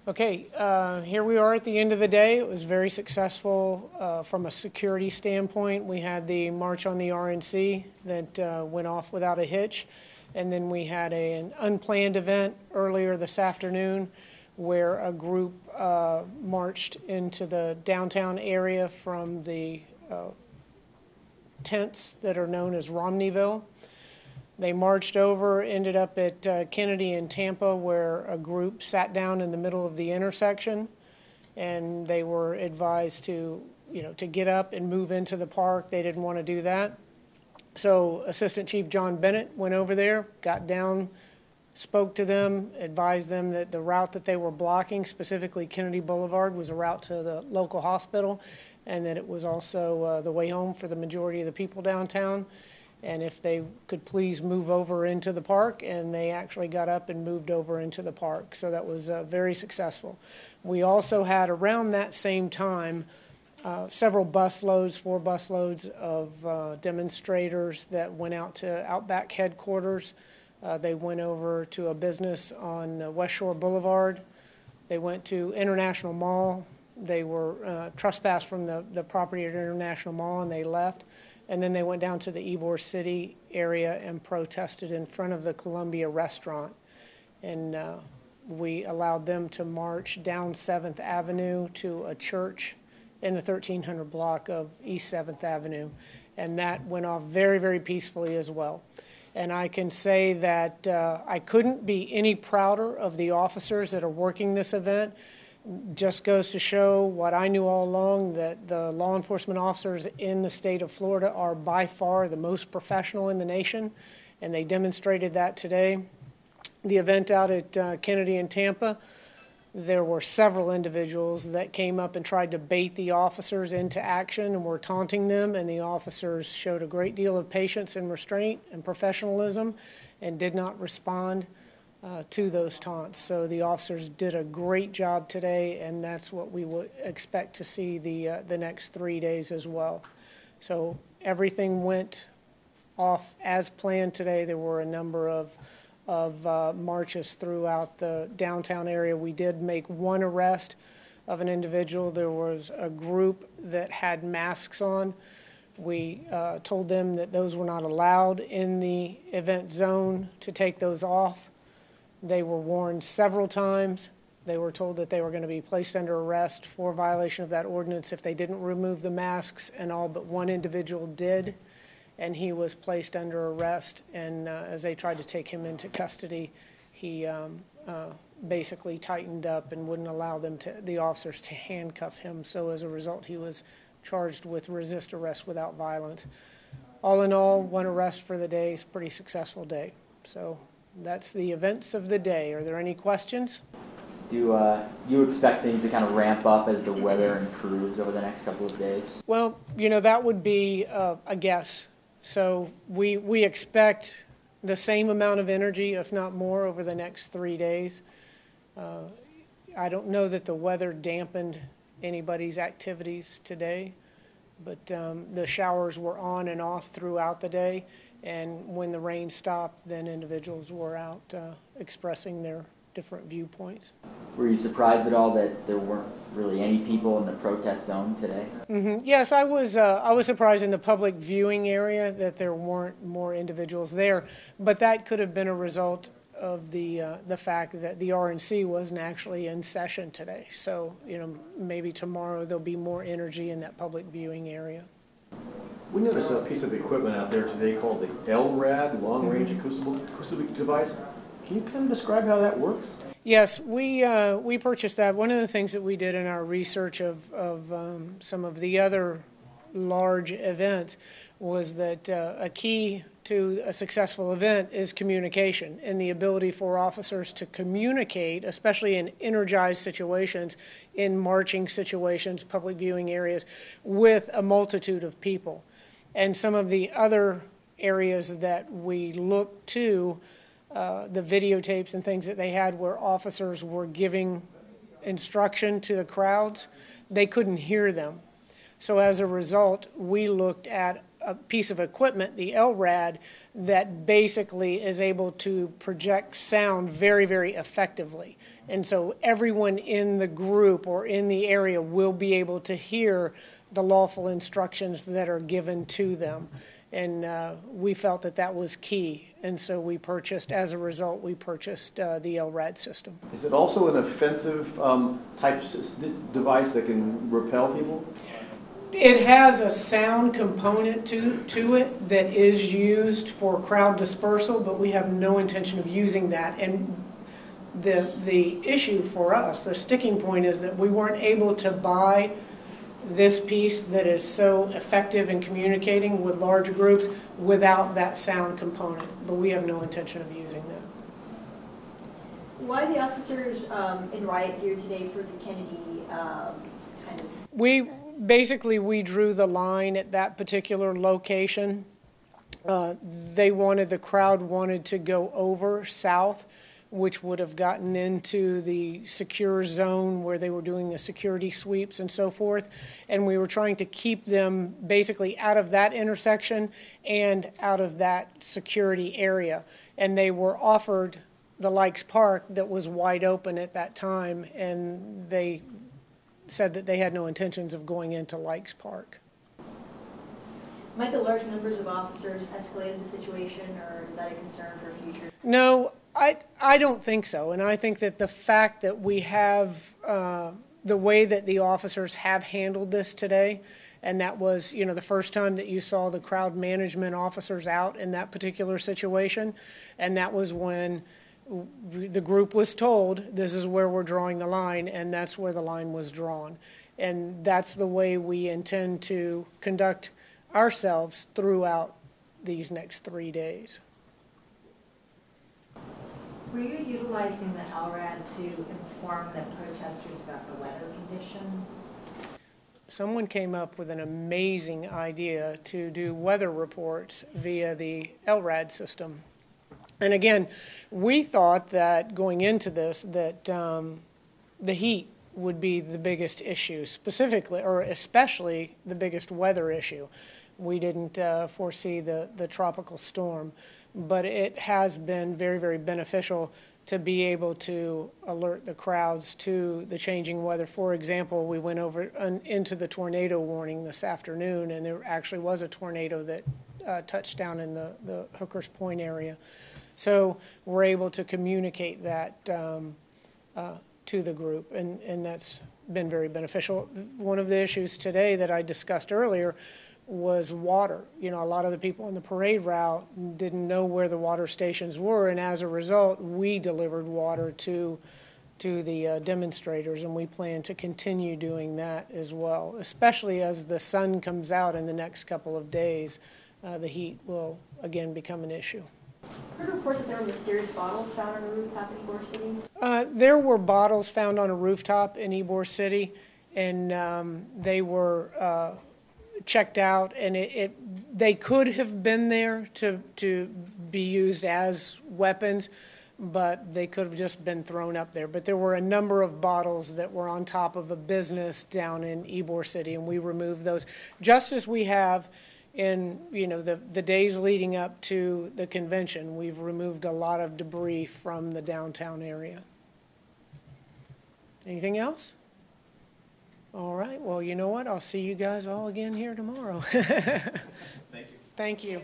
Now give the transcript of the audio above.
Okay, here we are at the end of the day. It was very successful from a security standpoint. We had the March on the RNC that went off without a hitch. And then we had an unplanned event earlier this afternoon where a group marched into the downtown area from the tents that are known as Romneyville. They marched over, ended up at Kennedy and Tampa, where a group sat down in the middle of the intersection, and they were advised to get up and move into the park. They didn't want to do that. So Assistant Chief John Bennett went over there, got down, spoke to them, advised them that the route that they were blocking, specifically Kennedy Boulevard, was a route to the local hospital, and that it was also the way home for the majority of the people downtown. And if they could please move over into the park, and they actually got up and moved over into the park. So that was very successful. We also had around that same time several busloads, 4 busloads of demonstrators that went out to Outback headquarters. They went over to a business on West Shore Boulevard. They went to International Mall. They were trespassed from the property at International Mall, and they left. And then they went down to the Ybor City area and protested in front of the Columbia restaurant. And we allowed them to march down 7th Avenue to a church in the 1300 block of East 7th Avenue. And that went off very, very peacefully as well. And I can say that I couldn't be any prouder of the officers that are working this event. Just goes to show what I knew all along, that the law enforcement officers in the state of Florida are by far the most professional in the nation, and they demonstrated that today. The event out at Kennedy and Tampa, there were several individuals that came up and tried to bait the officers into action and were taunting them, and the officers showed a great deal of patience and restraint and professionalism and did not respond to those taunts. So the officers did a great job today, and that's what we would expect to see the next 3 days as well. So everything went off as planned today. There were a number of marches throughout the downtown area. We did make one arrest of an individual. There was a group that had masks on. We told them that those were not allowed in the event zone, to take those off. They were warned several times. They were told that they were going to be placed under arrest for violation of that ordinance if they didn't remove the masks, and all but one individual did, and he was placed under arrest. And as they tried to take him into custody, he basically tightened up and wouldn't allow the officers to handcuff him. So as a result, he was charged with resist arrest without violence. All in all, one arrest for the day is a pretty successful day. So that's the events of the day. Are there any questions? Do you expect things to kind of ramp up as the weather improves over the next couple of days? Well, that would be a guess. So we expect the same amount of energy, if not more, over the next 3 days. I don't know that the weather dampened anybody's activities today, but the showers were on and off throughout the day. And when the rain stopped, then individuals were out expressing their different viewpoints. Were you surprised at all that there weren't really any people in the protest zone today? Mm-hmm. Yes, I was surprised in the public viewing area that there weren't more individuals there. But that could have been a result of the fact that the RNC wasn't actually in session today. So, maybe tomorrow there'll be more energy in that public viewing area. We noticed a piece of equipment out there today called the LRAD, Long Range Acoustic Device. Can you kind of describe how that works? Yes, we purchased that. One of the things that we did in our research of some of the other large events was that a key to a successful event is communication, and the ability for officers to communicate, especially in energized situations, in marching situations, public viewing areas, with a multitude of people. And some of the other areas that we look to, the videotapes and things that they had where officers were giving instruction to the crowds, they couldn't hear them. So as a result, we looked at a piece of equipment, the LRAD, that basically is able to project sound very, very effectively. And so everyone in the group or in the area will be able to hear the lawful instructions that are given to them. And we felt that that was key. And so we purchased, as a result, we purchased the LRAD system. Is it also an offensive type device that can repel people? It has a sound component to it that is used for crowd dispersal, but we have no intention of using that. And the issue for us, the sticking point, is that we weren't able to buy this piece that is so effective in communicating with large groups without that sound component, but we have no intention of using that. Why the officers in riot gear today for the Kennedy kind of? We drew the line at that particular location. The crowd wanted to go over south, which would have gotten into the secure zone where they were doing the security sweeps and so forth. And we were trying to keep them basically out of that intersection and out of that security area. And they were offered the Likes Park that was wide open at that time, and they said that they had no intentions of going into Likes Park. Might the large numbers of officers escalate the situation, or is that a concern for future? No, I don't think so. And I think that the fact that we have the way that the officers have handled this today, and that was, the first time that you saw the crowd management officers out in that particular situation, and that was when the group was told, this is where we're drawing the line, and that's where the line was drawn. And that's the way we intend to conduct ourselves throughout these next 3 days. Were you utilizing the LRAD to inform the protesters about the weather conditions? Someone came up with an amazing idea to do weather reports via the LRAD system. And again, we thought that going into this that the heat would be the biggest issue, specifically or especially the biggest weather issue. We didn't foresee the tropical storm, but it has been very, very beneficial to be able to alert the crowds to the changing weather. For example, we went over into the tornado warning this afternoon, and there actually was a tornado that touched down in the Hookers Point area. So we're able to communicate that to the group, and that's been very beneficial. One of the issues today that I discussed earlier was water. A lot of the people on the parade route didn't know where the water stations were, and as a result, we delivered water to the demonstrators, and we plan to continue doing that as well, especially as the sun comes out in the next couple of days. The heat will again become an issue. I heard reports that there were mysterious bottles found on a rooftop in Ybor City. There were bottles found on a rooftop in Ybor City, and they were checked out, and they could have been there to be used as weapons, but they could have just been thrown up there. But there were a number of bottles that were on top of a business down in Ybor City, and we removed those, just as we have in the days leading up to the convention. We've removed a lot of debris from the downtown area. Anything else? All right, well, you know what? I'll see you guys all again here tomorrow. Thank you. Thank you.